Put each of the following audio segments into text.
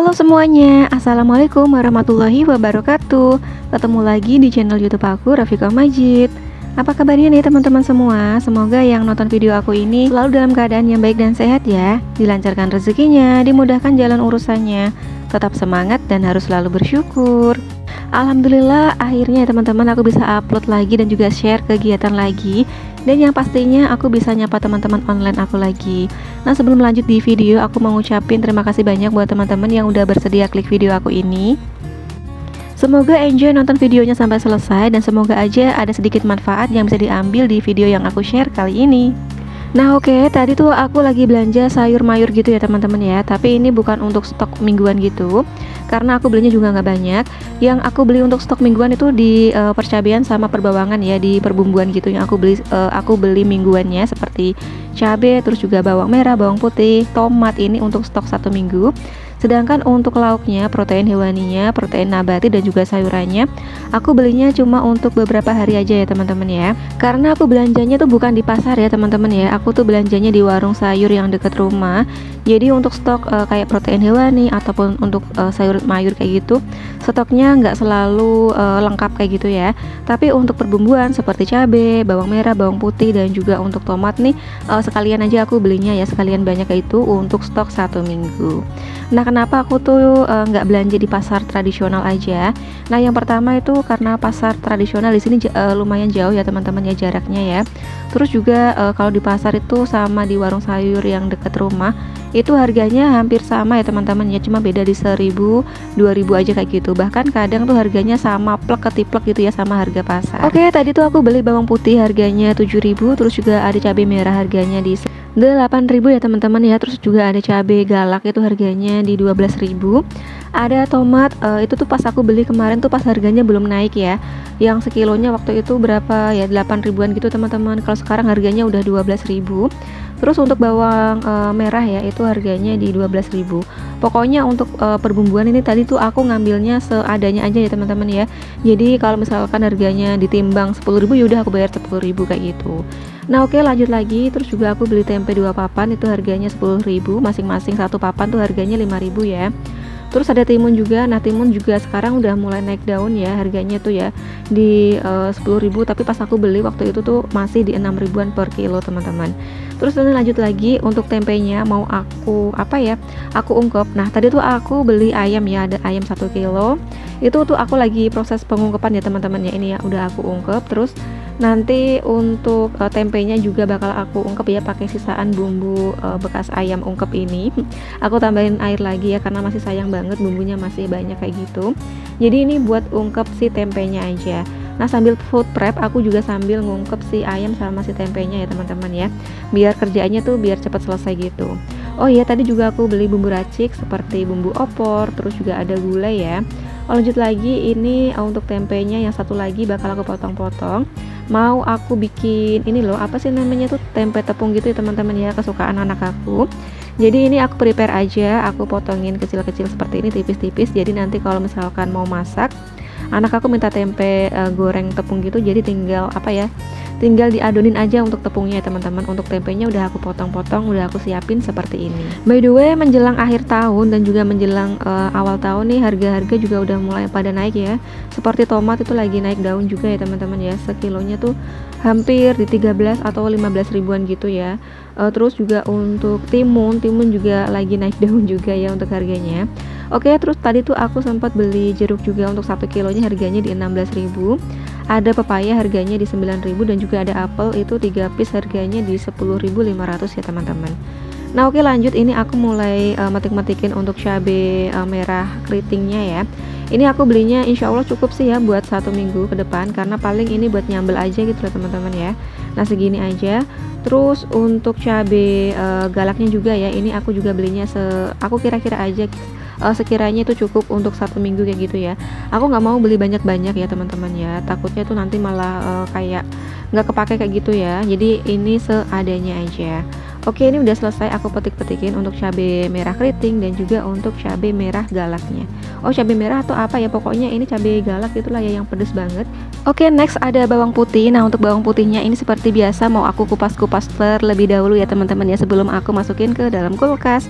Halo semuanya, Assalamualaikum warahmatullahi wabarakatuh. Ketemu lagi di channel YouTube aku, Rafika Majid. Apa kabarnya nih teman-teman semua? Semoga yang nonton video aku ini selalu dalam keadaan yang baik dan sehat ya. Dilancarkan rezekinya, dimudahkan jalan urusannya. Tetap semangat dan harus selalu bersyukur. Alhamdulillah akhirnya ya teman-teman aku bisa upload lagi dan juga share kegiatan lagi. Dan yang pastinya aku bisa nyapa teman-teman online aku lagi. Nah sebelum lanjut di video, aku mau ngucapin terima kasih banyak buat teman-teman yang udah bersedia klik video aku ini. Semoga enjoy nonton videonya sampai selesai dan semoga aja ada sedikit manfaat yang bisa diambil di video yang aku share kali ini. Nah oke, tadi tuh aku lagi belanja sayur mayur gitu ya teman-teman ya. Tapi ini bukan untuk stok mingguan gitu, karena aku belinya juga nggak banyak. Yang aku beli untuk stok mingguan itu di percabean sama perbawangan ya, di perbumbuan gitu yang aku beli mingguannya seperti cabai, terus juga bawang merah, bawang putih, tomat ini untuk stok 1 minggu. Sedangkan untuk lauknya, protein hewaninya, protein nabati dan juga sayurannya, aku belinya cuma untuk beberapa hari aja ya teman-teman ya. Karena aku belanjanya tuh bukan di pasar ya teman-teman ya. Aku tuh belanjanya di warung sayur yang deket rumah. Jadi untuk stok kayak protein hewani ataupun untuk sayur mayur kayak gitu, stoknya nggak selalu lengkap kayak gitu ya. Tapi untuk perbumbuan seperti cabai, bawang merah, bawang putih dan juga untuk tomat nih sekalian aja aku belinya ya, sekalian banyak kayak itu untuk stok 1 minggu. Nah kenapa aku tuh nggak belanja di pasar tradisional aja? Nah yang pertama itu karena pasar tradisional di sini lumayan jauh ya teman-teman ya jaraknya ya. Terus juga kalau di pasar itu sama di warung sayur yang deket rumah itu harganya hampir sama ya teman-teman ya, cuma beda di 1.000 2.000 aja kayak gitu. Bahkan kadang tuh harganya sama plek ketiplek gitu ya sama harga pasar. Oke, tadi tuh aku beli bawang putih harganya 7.000, terus juga ada cabai merah harganya di 8.000 ya teman-teman ya. Terus juga ada cabai galak itu harganya di 12.000. Ada tomat itu tuh pas aku beli kemarin tuh pas harganya belum naik ya. Yang sekilonya waktu itu berapa ya, 8 ribuan gitu teman-teman. Kalau sekarang harganya udah 12.000. Terus untuk bawang merah ya itu harganya di 12.000. Pokoknya untuk perbumbuan ini tadi tuh aku ngambilnya seadanya aja ya teman-teman ya. Jadi kalau misalkan harganya ditimbang 10.000 ya udah aku bayar 10.000 kayak gitu. Nah oke, lanjut lagi. Terus juga aku beli tempe 2 papan itu harganya 10.000, masing-masing 1 papan tuh harganya 5.000 ya. Terus ada timun juga. Nah timun juga sekarang udah mulai naik daun ya harganya tuh ya di 10.000, tapi pas aku beli waktu itu tuh masih di 6 ribuan per kilo teman-teman. Terus ini lanjut lagi untuk tempenya mau aku aku ungkep. Nah tadi tuh aku beli ayam ya, ada ayam 1 kilo. Itu tuh aku lagi proses pengungkepan ya teman-teman ya, ini ya udah aku ungkep. Terus nanti untuk tempenya juga bakal aku ungkep ya pakai sisaan bumbu bekas ayam ungkep ini. Aku tambahin air lagi ya karena masih sayang banget bumbunya masih banyak kayak gitu. Jadi ini buat ungkep si tempenya aja. Nah sambil food prep aku juga sambil ngungkep si ayam sama si tempenya ya teman-teman ya, biar kerjaannya tuh biar cepat selesai gitu. Oh iya, tadi juga aku beli bumbu racik seperti bumbu opor, terus juga ada gulai ya. Oh, lanjut lagi ini untuk tempenya yang satu lagi bakal aku potong-potong. Mau aku bikin ini loh, apa sih namanya tuh, tempe tepung gitu ya teman-teman ya, kesukaan anak aku. Jadi ini aku prepare aja, aku potongin kecil-kecil seperti ini, tipis-tipis. Jadi nanti kalau misalkan mau masak, anak aku minta tempe goreng tepung gitu, jadi tinggal diadonin aja untuk tepungnya ya teman-teman. Untuk tempenya udah aku potong-potong, udah aku siapin seperti ini. By the way, menjelang akhir tahun dan juga menjelang awal tahun nih, harga-harga juga udah mulai pada naik ya. Seperti tomat itu lagi naik daun juga ya teman-teman ya, sekilonya tuh hampir di 13 atau 15 ribuan gitu ya. Terus juga untuk timun juga lagi naik daun juga ya untuk harganya. Oke, terus tadi tuh aku sempat beli jeruk juga untuk 1 kilonya harganya di 16.000. Ada pepaya harganya di 9.000 dan juga ada apel itu 3 piece harganya di 10.500 ya teman-teman. Nah oke, lanjut ini aku mulai metik-metikin untuk cabai merah keritingnya ya. Ini aku belinya insya Allah cukup sih ya buat 1 minggu ke depan, karena paling ini buat nyambel aja gitu loh teman-teman ya. Nah segini aja. Terus untuk cabai galaknya juga ya, ini aku juga belinya aku kira-kira aja sekiranya itu cukup untuk 1 minggu kayak gitu ya. Aku nggak mau beli banyak-banyak ya teman-teman ya, takutnya tuh nanti malah kayak nggak kepake kayak gitu ya. Jadi ini seadanya aja. Oke, ini udah selesai aku petik-petikin untuk cabai merah keriting dan juga untuk cabai merah galaknya. Oh, cabai merah atau apa ya, pokoknya ini cabai galak itulah ya yang pedes banget. Oke, next ada bawang putih. Nah untuk bawang putihnya ini seperti biasa mau aku kupas-kupas terlebih dahulu ya teman-teman ya, sebelum aku masukin ke dalam kulkas.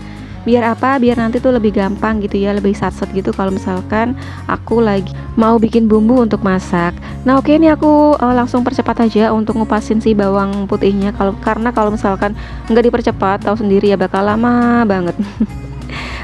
Biar apa? Biar nanti tuh lebih gampang gitu ya, lebih satset gitu kalau misalkan aku lagi mau bikin bumbu untuk masak. Nah, oke, ini aku langsung percepat aja untuk ngupasin si bawang putihnya. Karena kalau misalkan nggak dipercepat, tahu sendiri ya bakal lama banget.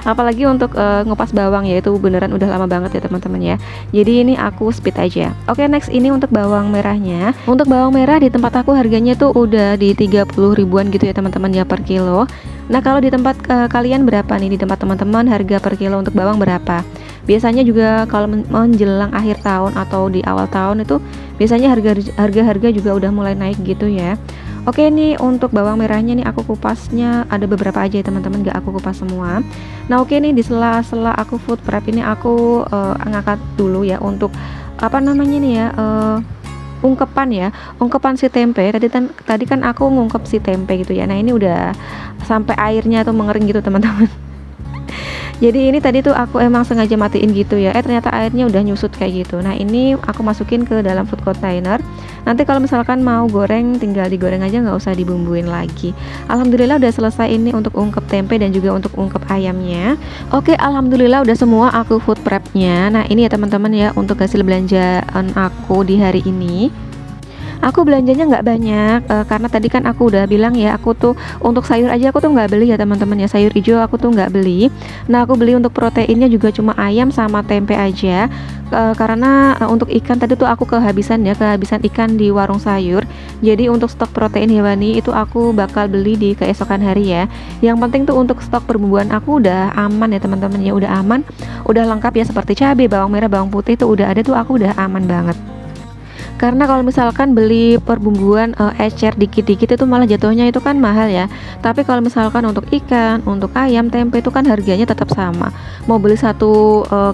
Apalagi untuk ngupas bawang ya, itu beneran udah lama banget ya teman-teman ya. Jadi ini aku speed aja. Oke, next ini untuk bawang merahnya. Untuk bawang merah di tempat aku harganya tuh udah di 30 ribuan gitu ya teman-teman ya per kilo. Nah, kalau di tempat kalian berapa nih? Di tempat teman-teman harga per kilo untuk bawang berapa? Biasanya juga kalau menjelang akhir tahun atau di awal tahun itu biasanya harga juga udah mulai naik gitu ya. Oke, nih untuk bawang merahnya nih aku kupasnya ada beberapa aja ya teman-teman, gak aku kupas semua. Nah, oke, nih di sela-sela aku food prep ini aku ngangkat dulu ya untuk apa namanya nih ya, ungkepan si tempe. Tadi kan aku ngungkep si tempe gitu ya. Nah, ini udah sampai airnya tuh mengering gitu teman-teman. Jadi ini tadi tuh aku emang sengaja matiin gitu ya. Ternyata airnya udah nyusut kayak gitu. Nah, ini aku masukin ke dalam food container. Nanti kalau misalkan mau goreng tinggal digoreng aja, nggak usah dibumbuin lagi. Alhamdulillah udah selesai ini untuk ungkep tempe dan juga untuk ungkep ayamnya. Oke, alhamdulillah udah semua aku food prepnya. Nah, ini ya teman-teman ya untuk hasil belanjaan aku di hari ini. Aku belanjanya nggak banyak karena tadi kan aku udah bilang ya, aku tuh untuk sayur aja aku tuh nggak beli ya teman-teman ya, sayur hijau aku tuh nggak beli. Nah, aku beli untuk proteinnya juga cuma ayam sama tempe aja karena untuk ikan tadi tuh aku kehabisan ikan di warung sayur. Jadi untuk stok protein hewani itu aku bakal beli di keesokan hari ya. Yang penting tuh untuk stok perbumbuan aku udah aman ya teman-teman ya, udah aman, udah lengkap ya, seperti cabai, bawang merah, bawang putih tuh udah ada tuh, aku udah aman banget. Karena kalau misalkan beli perbumbuan ecer dikit-dikit itu malah jatuhnya itu kan mahal ya. Tapi kalau misalkan untuk ikan, untuk ayam, tempe itu kan harganya tetap sama. Mau beli 1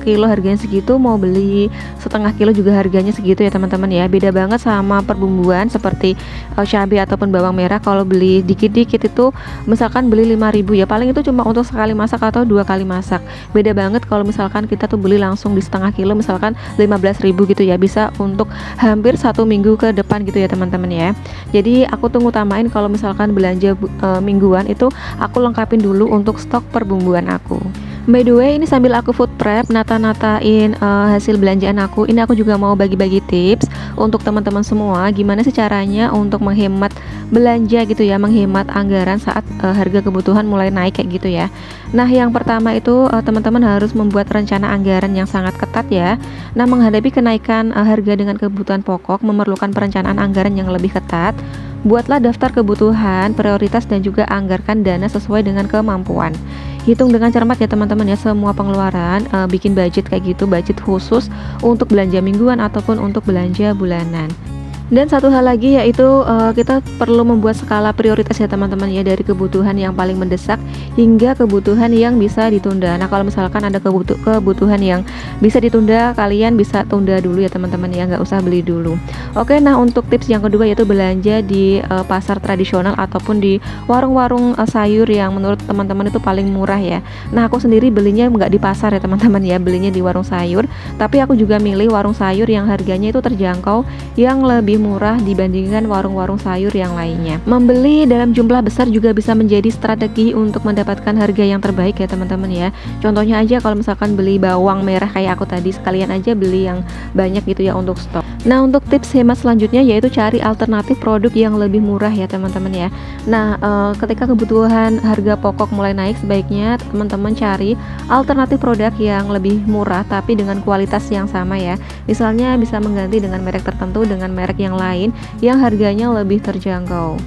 kilo harganya segitu, mau beli setengah kilo juga harganya segitu ya teman-teman ya. Beda banget sama perbumbuan seperti cabai ataupun bawang merah. Kalau beli dikit-dikit itu misalkan beli 5.000 ya, paling itu cuma untuk sekali masak atau 2 kali masak. Beda banget kalau misalkan kita tuh beli langsung di setengah kilo misalkan 15.000 gitu ya, bisa untuk hampir 1 minggu ke depan gitu ya teman-teman ya. Jadi aku tuh ngutamain kalau misalkan belanja mingguan itu aku lengkapin dulu untuk stok perbumbuan aku. By the way, ini sambil aku food prep nata-natain hasil belanjaan aku, ini aku juga mau bagi-bagi tips untuk teman-teman semua gimana sih caranya untuk menghemat belanja gitu ya, menghemat anggaran saat harga kebutuhan mulai naik kayak gitu ya. Nah, yang pertama itu teman-teman harus membuat rencana anggaran yang sangat ketat ya. Nah, menghadapi kenaikan harga dengan kebutuhan pokok memerlukan perencanaan anggaran yang lebih ketat. Buatlah daftar kebutuhan, prioritas, dan juga anggarkan dana sesuai dengan kemampuan. Hitung dengan cermat ya teman-teman ya semua pengeluaran, bikin budget kayak gitu, budget khusus untuk belanja mingguan ataupun untuk belanja bulanan. Dan satu hal lagi yaitu kita perlu membuat skala prioritas ya teman-teman ya, dari kebutuhan yang paling mendesak hingga kebutuhan yang bisa ditunda. Nah, kalau misalkan ada kebutuhan yang bisa ditunda, kalian bisa tunda dulu ya teman-teman ya, nggak usah beli dulu. Oke, nah untuk tips yang kedua yaitu belanja di pasar tradisional ataupun di warung-warung sayur yang menurut teman-teman itu paling murah ya. Nah, aku sendiri belinya nggak di pasar ya teman-teman ya, belinya di warung sayur. Tapi aku juga milih warung sayur yang harganya itu terjangkau, yang lebih murah dibandingkan warung-warung sayur yang lainnya. Membeli dalam jumlah besar juga bisa menjadi strategi untuk mendapatkan harga yang terbaik ya teman-teman ya. Contohnya aja kalau misalkan beli bawang merah kayak aku tadi, sekalian aja beli yang banyak gitu ya untuk stok. Nah, untuk tips hemat selanjutnya yaitu cari alternatif produk yang lebih murah ya teman-teman ya. Nah, ketika kebutuhan harga pokok mulai naik, sebaiknya teman-teman cari alternatif produk yang lebih murah tapi dengan kualitas yang sama ya. Misalnya bisa mengganti dengan merek tertentu dengan merek yang lain yang harganya lebih terjangkau.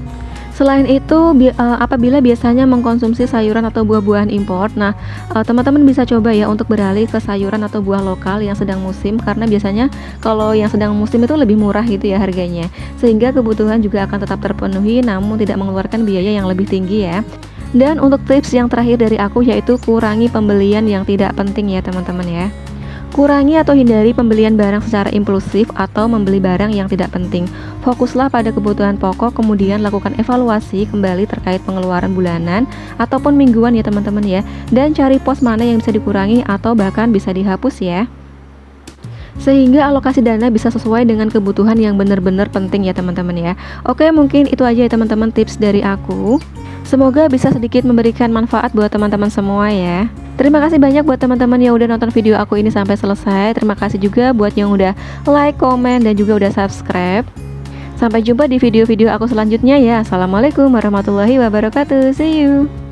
Selain itu, apabila biasanya mengkonsumsi sayuran atau buah-buahan impor, nah teman-teman bisa coba ya untuk beralih ke sayuran atau buah lokal yang sedang musim, karena biasanya kalau yang sedang musim itu lebih murah gitu ya harganya, sehingga kebutuhan juga akan tetap terpenuhi namun tidak mengeluarkan biaya yang lebih tinggi ya. Dan untuk tips yang terakhir dari aku yaitu kurangi pembelian yang tidak penting ya teman-teman ya. Kurangi atau hindari pembelian barang secara impulsif atau membeli barang yang tidak penting. Fokuslah pada kebutuhan pokok, kemudian lakukan evaluasi kembali terkait pengeluaran bulanan ataupun mingguan ya teman-teman ya. Dan cari pos mana yang bisa dikurangi atau bahkan bisa dihapus ya. sehingga alokasi dana bisa sesuai dengan kebutuhan yang benar-benar penting ya teman-teman ya. Oke, mungkin itu aja ya teman-teman tips dari aku. Semoga bisa sedikit memberikan manfaat buat teman-teman semua ya. Terima kasih banyak buat teman-teman yang udah nonton video aku ini sampai selesai. Terima kasih juga buat yang udah like, komen, dan juga udah subscribe. Sampai jumpa di video-video aku selanjutnya ya. Assalamualaikum warahmatullahi wabarakatuh. See you.